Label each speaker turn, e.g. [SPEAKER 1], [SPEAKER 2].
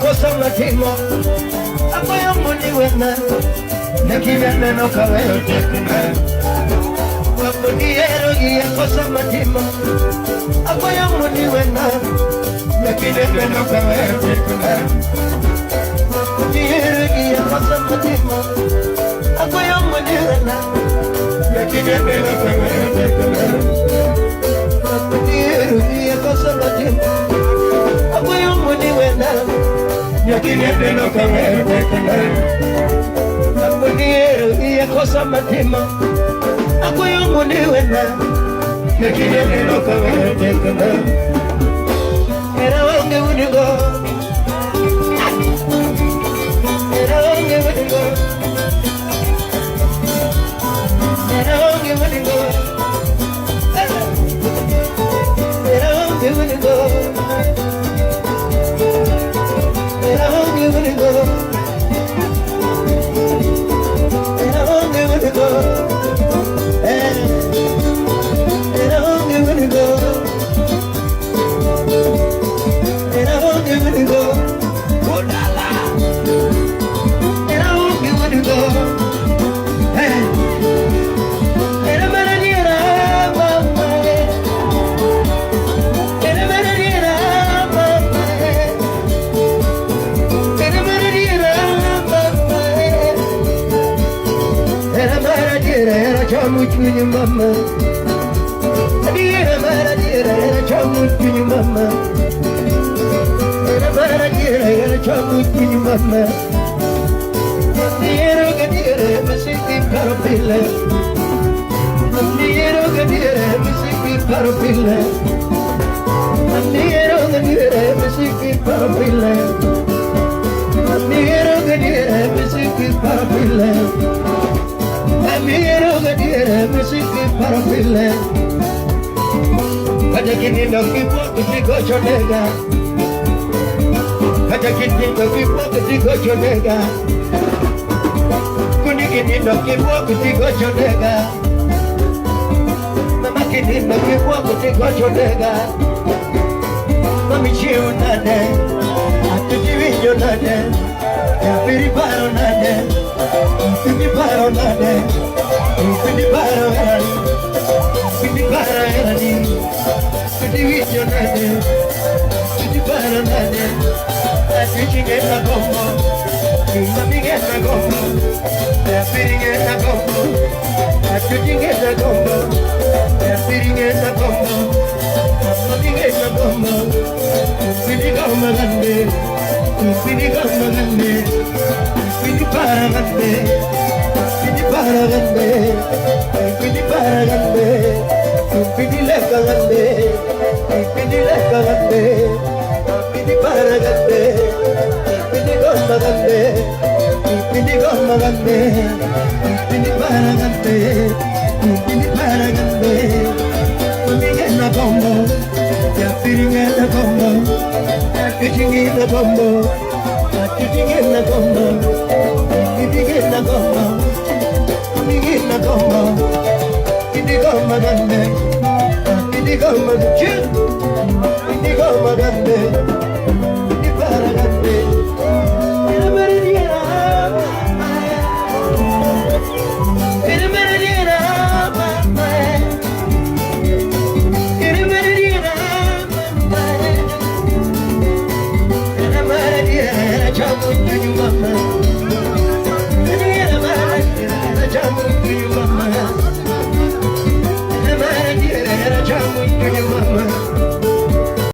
[SPEAKER 1] kosa matimo akoyo muni wena nekivene no kaweyo tekna wapodiero ya kosa matimo akoyo muni wena nekivene no kaweyo tekna wapodiero ya kosa matimo akoyo muni wena nekivene no kaweyo tekna wapodiero ya kosa matimo akoyo muni wena nekivene no kaweyo tekna Amuniero iya kosa matima akoyo muni wena nekine no kawe tekna era wange unigo era wange unigo era wange unigo era wange unigo era wange unigo Mama, dear Mara, childhood to your mama. Mara, dear, childhood to your mama. Dear, Mississippi Carapilla. Dear, Mississippi Carapilla. Dear, Mississippi Carapilla. Dear, Mississippi Carapilla. Amiro gadire musiki parapille Kajakini no kipo kutiko chonega Kajakini no kipo kutiko chonega Kunikini no kipo kutiko chonega Mamakini no kipo kutiko chonega Mamichi unade Atujivi yonade Yapiri paro nade Pidi paro nade Pidi paro erani Pidi paro erani Pidi video nade Pidi paro nade Asiji gena gombo Mami gena gombo Yapiri gena gombo Asiji gena gombo Yapiri gena gombo Mami gena gombo Pidi gombo nade Pidi gombo nade Pidi paro nade Pidi paragande, pidi paragande, pidi lekagande, pidi lekagande, pidi paragande, pidi gombagande, pidi gombagande, pidi paragande, pidi paragande, pidi gena gombo, ya pidi gena gombo, ya pidi gena gombo, ya pidi gena gombo, pidi gena gombo. Pidi gomma gande, pidi gomma gande, pidi gomma gande.